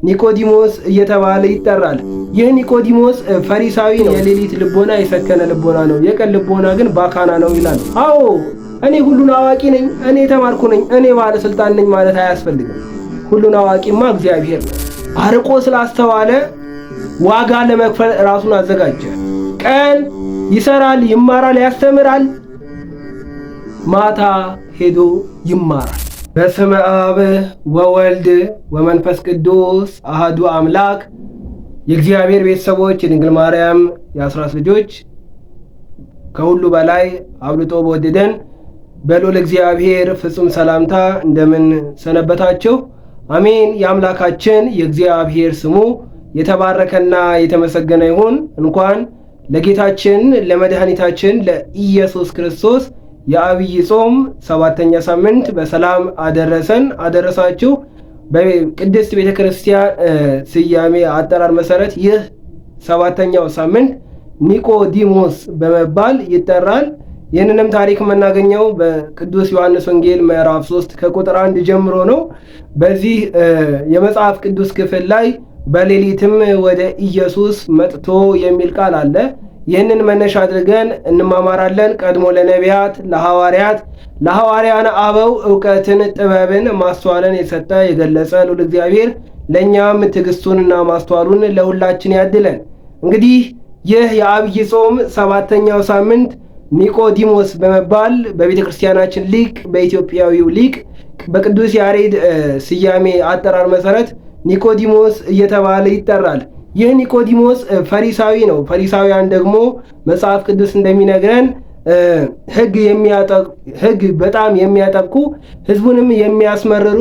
ኒቆዲሞስ እየተባለ ይጠራል። ይህ ኒቆዲሞስ ፈሪሳዊ ነው። የሌሊት ልቦና የሰከነ ልቦና ነው፣ የቀን ልቦና ግን ባካና ነው ይላል። አዎ እኔ ሁሉን አዋቂ ነኝ፣ እኔ የተማርኩ ነኝ፣ እኔ ባለስልጣን ነኝ ማለት አያስፈልግም። ሁሉን አዋቂማ እግዚአብሔር ነው። አርቆ ስላስተዋለ ዋጋ ለመክፈል ራሱን አዘጋጀ። ቀን ይሰራል፣ ይማራል፣ ያስተምራል፣ ማታ ሄዶ ይማራል። በስመ አብ ወወልድ ወመንፈስ ቅዱስ አህዱ አምላክ። የእግዚአብሔር ቤተሰቦች፣ የድንግል ማርያም የአስራት ልጆች፣ ከሁሉ በላይ አብልጦ በወደደን በልዑል እግዚአብሔር ፍጹም ሰላምታ እንደምን ሰነበታችሁ? አሜን። የአምላካችን የእግዚአብሔር ስሙ የተባረከና የተመሰገነ ይሁን። እንኳን ለጌታችን ለመድኃኒታችን ለኢየሱስ ክርስቶስ የአብይ ጾም 7ኛ ሳምንት በሰላም አደረሰን አደረሳችሁ። በቅድስት ቤተክርስቲያን ስያሜ አጠራር መሰረት ይህ 7ኛው ሳምንት ኒቆዲሞስ በመባል ይጠራል። ይህንንም ታሪክ የምናገኘው በቅዱስ ዮሐንስ ወንጌል ምዕራፍ 3 ከቁጥር 1 ጀምሮ ነው። በዚህ የመጽሐፍ ቅዱስ ክፍል ላይ በሌሊትም ወደ ኢየሱስ መጥቶ የሚል ቃል አለ። ይህንን መነሻ አድርገን እንማማራለን። ቀድሞ ለነቢያት፣ ለሐዋርያት፣ ለሐዋርያን አበው ዕውቀትን፣ ጥበብን፣ ማስተዋልን የሰጠ የገለጸ ልዑል እግዚአብሔር ለእኛም ትዕግስቱንና ማስተዋሉን ለሁላችን ያድለን። እንግዲህ ይህ የአብይ ጾም 7ኛው ሳምንት ኒቆዲሞስ በመባል በቤተ ክርስቲያናችን ሊቅ በኢትዮጵያዊው ሊቅ በቅዱስ ያሬድ ስያሜ አጠራር መሰረት ኒቆዲሞስ እየተባለ ይጠራል። ይህ ኒቆዲሞስ ፈሪሳዊ ነው። ፈሪሳውያን ደግሞ መጽሐፍ ቅዱስ እንደሚነግረን ሕግ በጣም የሚያጠብቁ ሕዝቡንም የሚያስመርሩ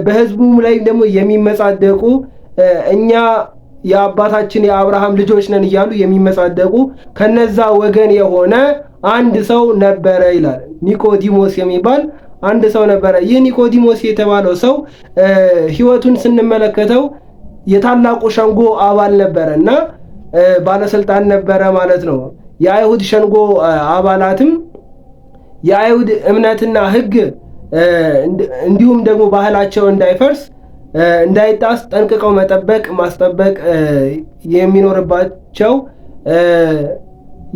በሕዝቡም ላይ ደግሞ የሚመጻደቁ እኛ የአባታችን የአብርሃም ልጆች ነን እያሉ የሚመጻደቁ ከነዛ ወገን የሆነ አንድ ሰው ነበረ ይላል። ኒቆዲሞስ የሚባል አንድ ሰው ነበረ። ይህ ኒቆዲሞስ የተባለው ሰው ሕይወቱን ስንመለከተው የታላቁ ሸንጎ አባል ነበረ እና ባለስልጣን ነበረ ማለት ነው። የአይሁድ ሸንጎ አባላትም የአይሁድ እምነትና ሕግ እንዲሁም ደግሞ ባህላቸው እንዳይፈርስ እንዳይጣስ ጠንቅቀው መጠበቅ ማስጠበቅ የሚኖርባቸው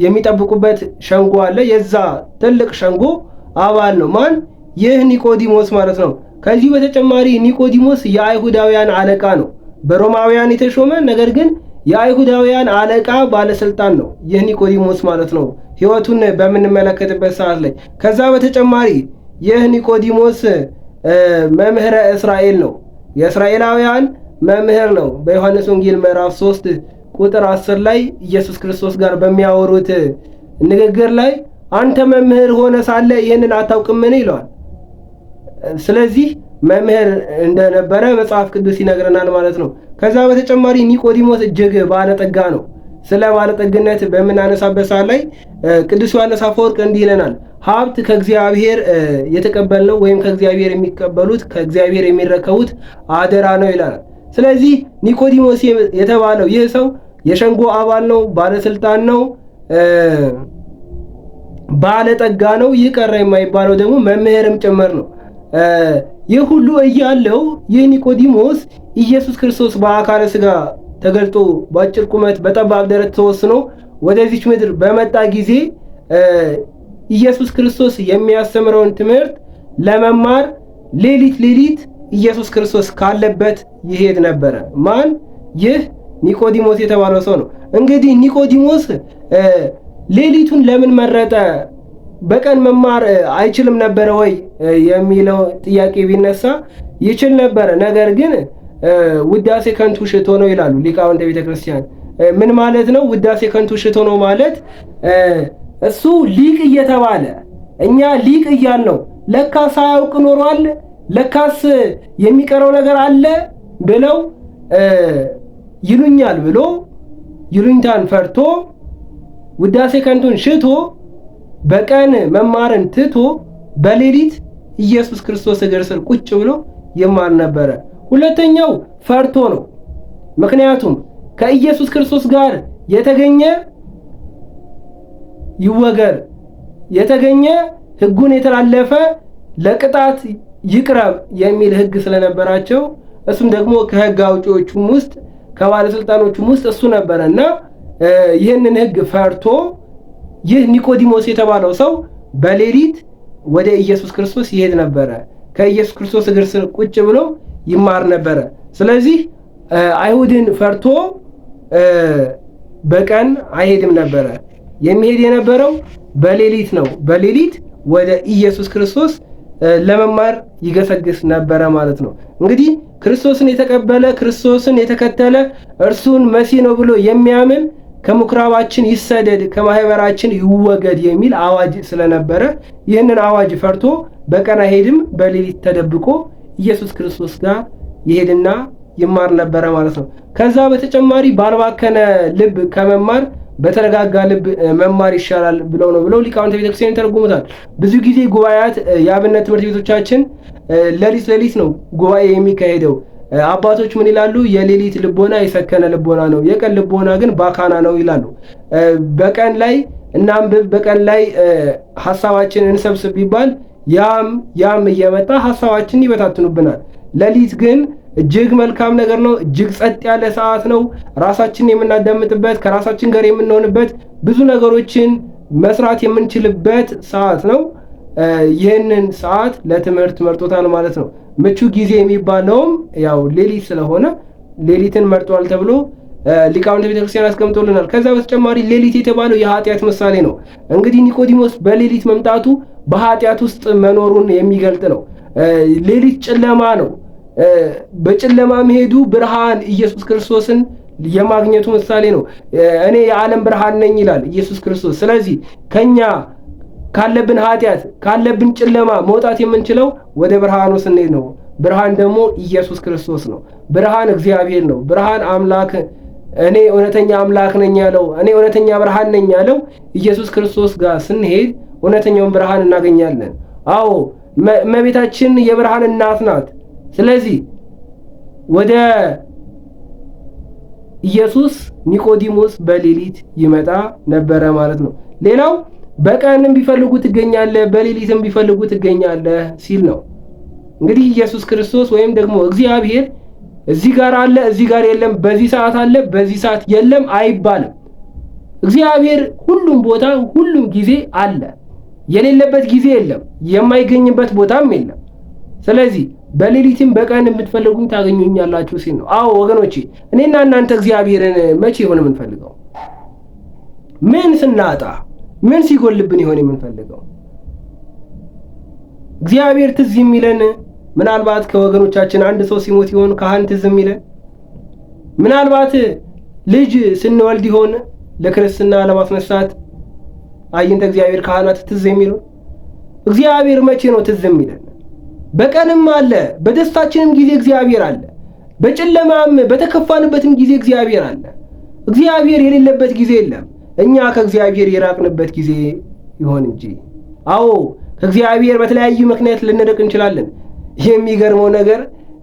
የሚጠብቁበት ሸንጎ አለ። የዛ ትልቅ ሸንጎ አባል ነው ማን? ይህ ኒቆዲሞስ ማለት ነው። ከዚህ በተጨማሪ ኒቆዲሞስ የአይሁዳውያን አለቃ ነው። በሮማውያን የተሾመ ነገር ግን የአይሁዳውያን አለቃ ባለስልጣን ነው ይህ ኒቆዲሞስ ማለት ነው፣ ሕይወቱን በምንመለከትበት ሰዓት ላይ። ከዛ በተጨማሪ ይህ ኒቆዲሞስ መምህረ እስራኤል ነው። የእስራኤላውያን መምህር ነው። በዮሐንስ ወንጌል ምዕራፍ 3 ቁጥር 10 ላይ ኢየሱስ ክርስቶስ ጋር በሚያወሩት ንግግር ላይ አንተ መምህር ሆነ ሳለ ይህንን አታውቅምን ይለዋል። ስለዚህ መምህር እንደነበረ መጽሐፍ ቅዱስ ይነግረናል ማለት ነው። ከዛ በተጨማሪ ኒቆዲሞስ እጅግ ባለጠጋ ነው። ስለ ባለጠግነት በምናነሳበት ሰዓት ላይ ቅዱስ ዮሐንስ አፈወርቅ እንዲህ ይለናል፣ ሀብት ከእግዚአብሔር የተቀበልነው ወይም ከእግዚአብሔር የሚቀበሉት ከእግዚአብሔር የሚረከቡት አደራ ነው ይላል። ስለዚህ ኒቆዲሞስ የተባለው ይህ ሰው የሸንጎ አባል ነው፣ ባለስልጣን ነው፣ ባለጠጋ ነው። ይህ ቀረ የማይባለው ደግሞ መምህርም ጭምር ነው። ይህ ሁሉ እያለው ይህ ኒቆዲሞስ ኢየሱስ ክርስቶስ በአካለ ሥጋ ተገልጦ በአጭር ቁመት በጠባብ ደረት ተወስኖ ወደዚች ምድር በመጣ ጊዜ ኢየሱስ ክርስቶስ የሚያስተምረውን ትምህርት ለመማር ሌሊት ኢየሱስ ክርስቶስ ካለበት ይሄድ ነበረ። ማን? ይህ ኒቆዲሞስ የተባለው ሰው ነው። እንግዲህ ኒቆዲሞስ ሌሊቱን ለምን መረጠ? በቀን መማር አይችልም ነበረ ወይ የሚለው ጥያቄ ቢነሳ ይችል ነበረ። ነገር ግን ውዳሴ ከንቱ ሽቶ ነው ይላሉ ሊቃውንተ ቤተ ክርስቲያን። ምን ማለት ነው ውዳሴ ከንቱ ሽቶ ነው ማለት? እሱ ሊቅ እየተባለ እኛ ሊቅ እያል ነው ለካስ ሳያውቅ ኖሯል፣ ለካስ የሚቀረው ነገር አለ ብለው ይሉኛል ብሎ ይሉኝታን ፈርቶ ውዳሴ ከንቱን ሽቶ በቀን መማርን ትቶ በሌሊት ኢየሱስ ክርስቶስ እግር ስር ቁጭ ብሎ ይማር ነበረ። ሁለተኛው ፈርቶ ነው። ምክንያቱም ከኢየሱስ ክርስቶስ ጋር የተገኘ ይወገር፣ የተገኘ ሕጉን የተላለፈ ለቅጣት ይቅረብ የሚል ሕግ ስለነበራቸው እሱም ደግሞ ከሕግ አውጪዎቹም ውስጥ ከባለስልጣኖቹም ውስጥ እሱ ነበረና ይህንን ሕግ ፈርቶ ይህ ኒቆዲሞስ የተባለው ሰው በሌሊት ወደ ኢየሱስ ክርስቶስ ይሄድ ነበረ። ከኢየሱስ ክርስቶስ እግር ስር ቁጭ ብሎ ይማር ነበረ። ስለዚህ አይሁድን ፈርቶ በቀን አይሄድም ነበረ። የሚሄድ የነበረው በሌሊት ነው። በሌሊት ወደ ኢየሱስ ክርስቶስ ለመማር ይገሰግስ ነበረ ማለት ነው። እንግዲህ ክርስቶስን የተቀበለ ክርስቶስን የተከተለ እርሱን መሲህ ነው ብሎ የሚያምን ከምኩራባችን ይሰደድ፣ ከማህበራችን ይወገድ የሚል አዋጅ ስለነበረ ይህንን አዋጅ ፈርቶ በቀን አይሄድም፣ በሌሊት ተደብቆ ኢየሱስ ክርስቶስ ጋር ይሄድና ይማር ነበረ ማለት ነው። ከዛ በተጨማሪ ባልባከነ ልብ ከመማር በተረጋጋ ልብ መማር ይሻላል ብለው ሊቃውንተ ቤተክርስቲያን ተረጉሙታል። ብዙ ጊዜ ጉባኤያት የአብነት ትምህርት ቤቶቻችን ሌሊት ነው ጉባኤ የሚካሄደው። አባቶች ምን ይላሉ? የሌሊት ልቦና የሰከነ ልቦና ነው፣ የቀን ልቦና ግን ባካና ነው ይላሉ። በቀን ላይ እናንብብ፣ በቀን ላይ ሐሳባችንን እንሰብስብ ቢባል ያም እየመጣ ሐሳባችንን ይበታትኑብናል። ሌሊት ግን እጅግ መልካም ነገር ነው። እጅግ ጸጥ ያለ ሰዓት ነው። ራሳችንን የምናዳምጥበት፣ ከራሳችን ጋር የምንሆንበት፣ ብዙ ነገሮችን መስራት የምንችልበት ሰዓት ነው። ይህንን ሰዓት ለትምህርት መርጦታል ማለት ነው። ምቹ ጊዜ የሚባለውም ያው ሌሊት ስለሆነ ሌሊትን መርጧል ተብሎ ሊቃውንተ ቤተክርስቲያን አስቀምጦልናል። ከዛ በተጨማሪ ሌሊት የተባለው የኃጢአት ምሳሌ ነው። እንግዲህ ኒቆዲሞስ በሌሊት መምጣቱ በኃጢአት ውስጥ መኖሩን የሚገልጥ ነው። ሌሊት ጨለማ ነው። በጨለማ መሄዱ ብርሃን ኢየሱስ ክርስቶስን የማግኘቱ ምሳሌ ነው። እኔ የዓለም ብርሃን ነኝ ይላል ኢየሱስ ክርስቶስ። ስለዚህ ከኛ ካለብን ኃጢአት ካለብን ጨለማ መውጣት የምንችለው ወደ ብርሃኑ ስንሄድ ነው። ብርሃን ደግሞ ኢየሱስ ክርስቶስ ነው። ብርሃን እግዚአብሔር ነው። ብርሃን አምላክ፣ እኔ እውነተኛ አምላክ ነኝ ያለው፣ እኔ እውነተኛ ብርሃን ነኝ ያለው ኢየሱስ ክርስቶስ ጋር ስንሄድ እውነተኛውን ብርሃን እናገኛለን። አዎ እመቤታችን የብርሃን እናት ናት። ስለዚህ ወደ ኢየሱስ ኒቆዲሞስ በሌሊት ይመጣ ነበረ ማለት ነው። ሌላው በቀንም ቢፈልጉ ትገኛለህ፣ በሌሊትም ቢፈልጉ ትገኛለህ ሲል ነው። እንግዲህ ኢየሱስ ክርስቶስ ወይም ደግሞ እግዚአብሔር እዚህ ጋር አለ፣ እዚህ ጋር የለም፣ በዚህ ሰዓት አለ፣ በዚህ ሰዓት የለም አይባልም። እግዚአብሔር ሁሉም ቦታ ሁሉም ጊዜ አለ። የሌለበት ጊዜ የለም፣ የማይገኝበት ቦታም የለም። ስለዚህ በሌሊትም በቀን የምትፈልጉኝ ታገኙኛላችሁ ሲል ነው። አዎ ወገኖቼ፣ እኔና እናንተ እግዚአብሔርን መቼ ይሆን የምንፈልገው? ምን ስናጣ፣ ምን ሲጎልብን ይሆን የምንፈልገው? እግዚአብሔር ትዝ የሚለን ምናልባት ከወገኖቻችን አንድ ሰው ሲሞት ይሆን ካህን ትዝ የሚለን? ምናልባት ልጅ ስንወልድ ይሆን ለክርስትና ለማስነሳት አይንተ እግዚአብሔር ካህናት ትዝ የሚሉን? እግዚአብሔር መቼ ነው ትዝ የሚለን? በቀንም አለ፣ በደስታችንም ጊዜ እግዚአብሔር አለ፣ በጨለማም በተከፋንበትም ጊዜ እግዚአብሔር አለ። እግዚአብሔር የሌለበት ጊዜ የለም። እኛ ከእግዚአብሔር የራቅንበት ጊዜ ይሆን እንጂ። አዎ ከእግዚአብሔር በተለያዩ ምክንያት ልንርቅ እንችላለን። የሚገርመው ነገር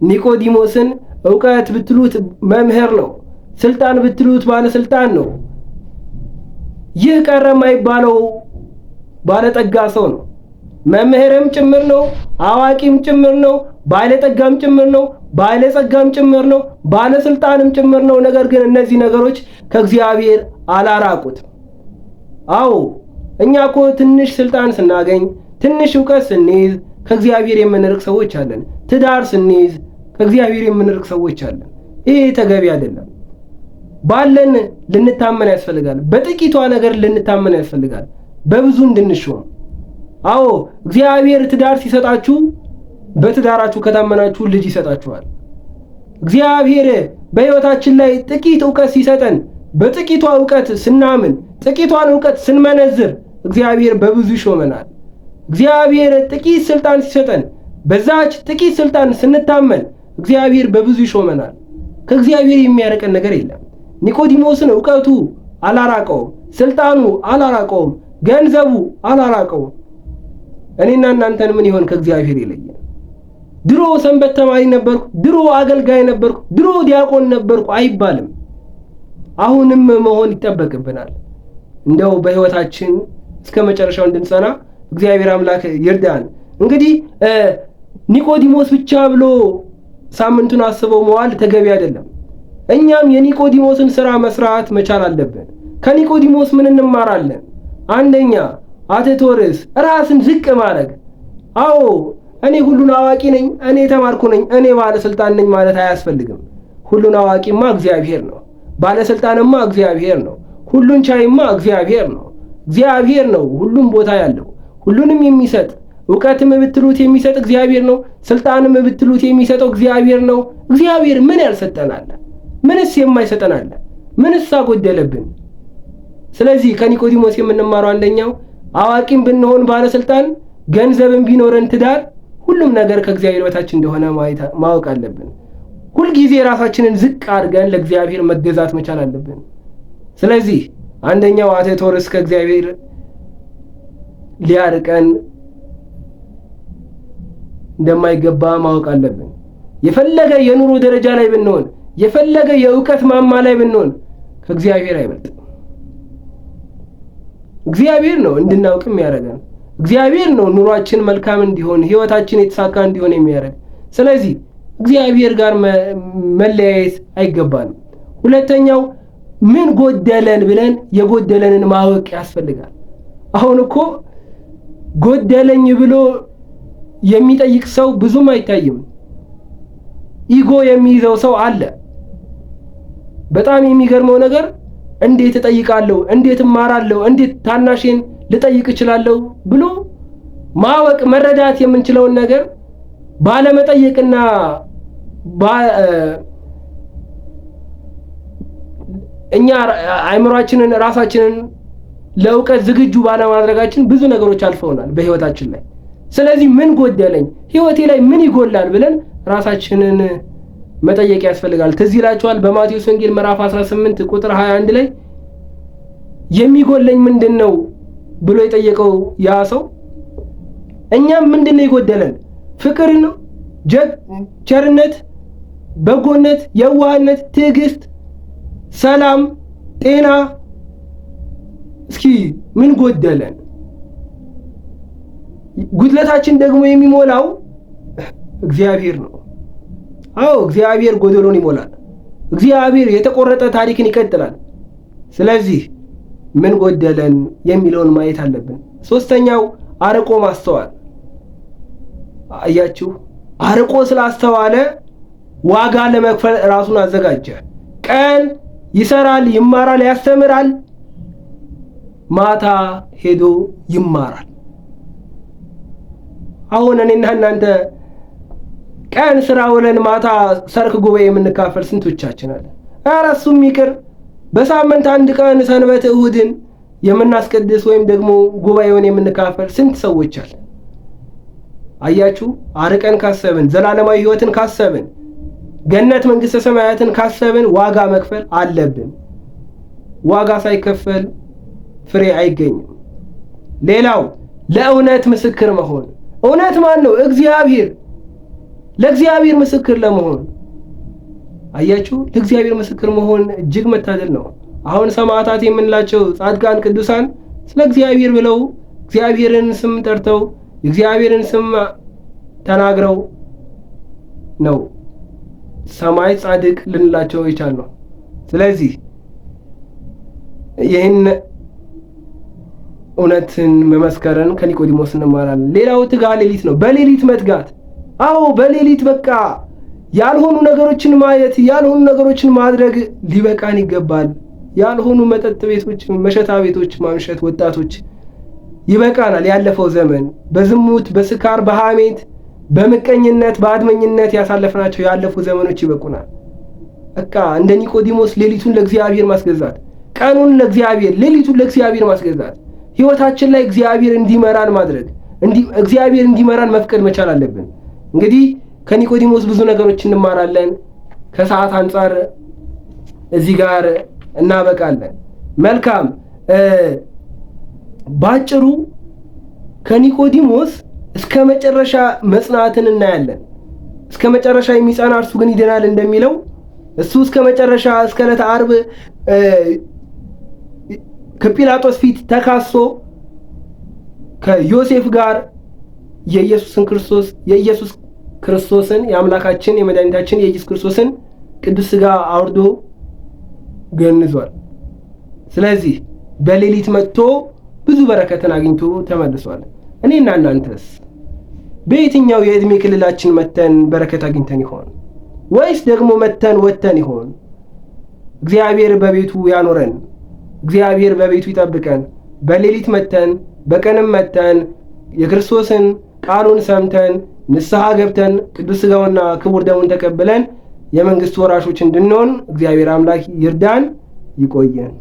ኒቆዲሞስን ዕውቀት ብትሉት መምህር ነው፣ ስልጣን ብትሉት ባለስልጣን ነው። ይህ ቀረ የማይባለው ባለጠጋ ሰው ነው። መምህርም ጭምር ነው፣ አዋቂም ጭምር ነው፣ ባለጠጋም ጭምር ነው፣ ባለጸጋም ጭምር ነው፣ ባለስልጣንም ጭምር ነው። ነገር ግን እነዚህ ነገሮች ከእግዚአብሔር አላራቁትም። አዎ እኛ እኮ ትንሽ ስልጣን ስናገኝ፣ ትንሽ ዕውቀት ስንይዝ ከእግዚአብሔር የምንርቅ ሰዎች አለን። ትዳር ስንይዝ ከእግዚአብሔር የምንርቅ ሰዎች አለን። ይሄ ተገቢ አይደለም። ባለን ልንታመን ያስፈልጋል። በጥቂቷ ነገር ልንታመን ያስፈልጋል፣ በብዙ እንድንሾም። አዎ እግዚአብሔር ትዳር ሲሰጣችሁ በትዳራችሁ ከታመናችሁ ልጅ ይሰጣችኋል። እግዚአብሔር በሕይወታችን ላይ ጥቂት ዕውቀት ሲሰጠን በጥቂቷ ዕውቀት ስናምን፣ ጥቂቷን ዕውቀት ስንመነዝር እግዚአብሔር በብዙ ይሾመናል። እግዚአብሔር ጥቂት ስልጣን ሲሰጠን በዛች ጥቂት ስልጣን ስንታመን እግዚአብሔር በብዙ ይሾመናል። ከእግዚአብሔር የሚያርቀን ነገር የለም። ኒቆዲሞስን ዕውቀቱ አላራቀውም፣ ስልጣኑ አላራቀውም፣ ገንዘቡ አላራቀውም። እኔና እናንተን ምን ይሆን ከእግዚአብሔር የለየን? ድሮ ሰንበት ተማሪ ነበርኩ፣ ድሮ አገልጋይ ነበርኩ፣ ድሮ ዲያቆን ነበርኩ አይባልም። አሁንም መሆን ይጠበቅብናል። እንደው በሕይወታችን እስከ መጨረሻው እንድንጸና እግዚአብሔር አምላክ ይርዳን። እንግዲህ ኒቆዲሞስ ብቻ ብሎ ሳምንቱን አስበው መዋል ተገቢ አይደለም። እኛም የኒቆዲሞስን ሥራ መስራት መቻል አለብን። ከኒቆዲሞስ ምን እንማራለን? አንደኛ አቴቶርስ ራስን ዝቅ ማድረግ። አዎ እኔ ሁሉን አዋቂ ነኝ፣ እኔ ተማርኩ ነኝ፣ እኔ ባለስልጣን ነኝ ማለት አያስፈልግም። ሁሉን አዋቂማ እግዚአብሔር ነው። ባለስልጣንማ እግዚአብሔር ነው። ሁሉን ቻይማ እግዚአብሔር ነው። እግዚአብሔር ነው ሁሉም ቦታ ያለው፣ ሁሉንም የሚሰጥ ዕውቀትም ብትሉት የሚሰጥ እግዚአብሔር ነው። ስልጣንም ብትሉት የሚሰጠው እግዚአብሔር ነው። እግዚአብሔር ምን ያልሰጠናል? ምንስ የማይሰጠናል? ምንስ አጎደለብን? ስለዚህ ከኒቆዲሞስ የምንማረው አንደኛው አዋቂም ብንሆን ባለስልጣን፣ ገንዘብም ቢኖረን ትዳር፣ ሁሉም ነገር ከእግዚአብሔር በታች እንደሆነ ማወቅ አለብን። ሁልጊዜ ራሳችንን ዝቅ አድርገን ለእግዚአብሔር መገዛት መቻል አለብን። ስለዚህ አንደኛው አቴቶርስ ከእግዚአብሔር ሊያርቀን እንደማይገባ ማወቅ አለብን። የፈለገ የኑሮ ደረጃ ላይ ብንሆን፣ የፈለገ የእውቀት ማማ ላይ ብንሆን ከእግዚአብሔር አይበልጥም። እግዚአብሔር ነው እንድናውቅም ያደርገን። እግዚአብሔር ነው ኑሯችን መልካም እንዲሆን፣ ህይወታችን የተሳካ እንዲሆን የሚያደርግ። ስለዚህ እግዚአብሔር ጋር መለያየት አይገባንም። ሁለተኛው ምን ጎደለን ብለን የጎደለንን ማወቅ ያስፈልጋል። አሁን እኮ ጎደለኝ ብሎ የሚጠይቅ ሰው ብዙም አይታይም። ኢጎ የሚይዘው ሰው አለ። በጣም የሚገርመው ነገር እንዴት እጠይቃለሁ፣ እንዴት እማራለሁ፣ እንዴት ታናሽን ልጠይቅ እችላለሁ ብሎ ማወቅ መረዳት የምንችለውን ነገር ባለመጠየቅና እኛ አእምሯችንን ራሳችንን ለእውቀት ዝግጁ ባለማድረጋችን ብዙ ነገሮች አልፈውናል በህይወታችን ላይ። ስለዚህ ምን ጎደለኝ፣ ህይወቴ ላይ ምን ይጎላል ብለን ራሳችንን መጠየቅ ያስፈልጋል። ትዝ ይላችኋል በማቴዎስ ወንጌል ምዕራፍ 18 ቁጥር 21 ላይ የሚጎለኝ ምንድነው ብሎ የጠየቀው ያ ሰው እኛም ምንድነው ይጎደለን? ፍቅር ነው፣ ቸርነት፣ በጎነት፣ የዋህነት፣ ትዕግስት፣ ሰላም፣ ጤና። እስኪ ምን ጎደለን? ጉድለታችን ደግሞ የሚሞላው እግዚአብሔር ነው። አዎ እግዚአብሔር ጎደሎን ይሞላል። እግዚአብሔር የተቆረጠ ታሪክን ይቀጥላል። ስለዚህ ምን ጎደለን የሚለውን ማየት አለብን። ሶስተኛው አርቆ ማስተዋል። አያችሁ፣ አርቆ ስላስተዋለ ዋጋ ለመክፈል ራሱን አዘጋጀ። ቀን ይሰራል፣ ይማራል፣ ያስተምራል፣ ማታ ሄዶ ይማራል። አሁን እኔና እናንተ ቀን ስራ ውለን ማታ ሰርክ ጉባኤ የምንካፈል ስንቶቻችን አለ? ኧረ እሱም ይቅር፣ በሳምንት አንድ ቀን ሰንበት እሁድን የምናስቀድስ ወይም ደግሞ ጉባኤውን የምንካፈል ስንት ሰዎች አለ? አያችሁ፣ አርቀን ካሰብን፣ ዘላለማዊ ህይወትን ካሰብን፣ ገነት መንግስተ ሰማያትን ካሰብን ዋጋ መክፈል አለብን። ዋጋ ሳይከፈል ፍሬ አይገኝም። ሌላው ለእውነት ምስክር መሆን። እውነት ማን ነው? እግዚአብሔር። ለእግዚአብሔር ምስክር ለመሆን አያችሁ፣ ለእግዚአብሔር ምስክር መሆን እጅግ መታደል ነው። አሁን ሰማዕታት የምንላቸው ጻድቃን፣ ቅዱሳን ስለ እግዚአብሔር ብለው እግዚአብሔርን ስም ጠርተው የእግዚአብሔርን ስም ተናግረው ነው ሰማይ ጻድቅ ልንላቸው የቻልነው። ስለዚህ ይህን እውነትን መመስከርን ከኒቆዲሞስ እንማራለን። ሌላው ትጋት ሌሊት ነው። በሌሊት መትጋት። አዎ በሌሊት በቃ ያልሆኑ ነገሮችን ማየት፣ ያልሆኑ ነገሮችን ማድረግ ሊበቃን ይገባል። ያልሆኑ መጠጥ ቤቶች፣ መሸታ ቤቶች ማምሸት ወጣቶች ይበቃናል። ያለፈው ዘመን በዝሙት፣ በስካር፣ በሐሜት፣ በምቀኝነት፣ በአድመኝነት ያሳለፍናቸው ያለፉ ዘመኖች ይበቁናል። በቃ እንደ ኒቆዲሞስ ሌሊቱን ለእግዚአብሔር ማስገዛት፣ ቀኑን ለእግዚአብሔር፣ ሌሊቱን ለእግዚአብሔር ማስገዛት፣ ህይወታችን ላይ እግዚአብሔር እንዲመራን ማድረግ፣ እግዚአብሔር እንዲመራን መፍቀድ መቻል አለብን። እንግዲህ ከኒቆዲሞስ ብዙ ነገሮች እንማራለን። ከሰዓት አንፃር እዚህ ጋር እናበቃለን። መልካም። ባጭሩ ከኒቆዲሞስ እስከ መጨረሻ መጽናትን እናያለን። እስከ መጨረሻ የሚጸና እርሱ ግን ይድናል እንደሚለው እሱ እስከ መጨረሻ እስከ ዕለተ ዓርብ ከጲላጦስ ፊት ተካሶ ከዮሴፍ ጋር የኢየሱስ ክርስቶስን የአምላካችን የመድኃኒታችን የኢየሱስ ክርስቶስን ቅዱስ ሥጋ አውርዶ ገንዟል። ስለዚህ በሌሊት መጥቶ ብዙ በረከትን አግኝቶ ተመልሷል። እኔና እናንተስ በየትኛው የዕድሜ ክልላችን መተን በረከት አግኝተን ይሆን? ወይስ ደግሞ መተን ወጥተን ይሆን? እግዚአብሔር በቤቱ ያኖረን፣ እግዚአብሔር በቤቱ ይጠብቀን። በሌሊት መተን በቀንም መተን የክርስቶስን ቃሉን ሰምተን ንስሐ ገብተን ቅዱስ ሥጋውና ክቡር ደሙን ተቀብለን የመንግሥቱ ወራሾች እንድንሆን እግዚአብሔር አምላክ ይርዳን። ይቆየን።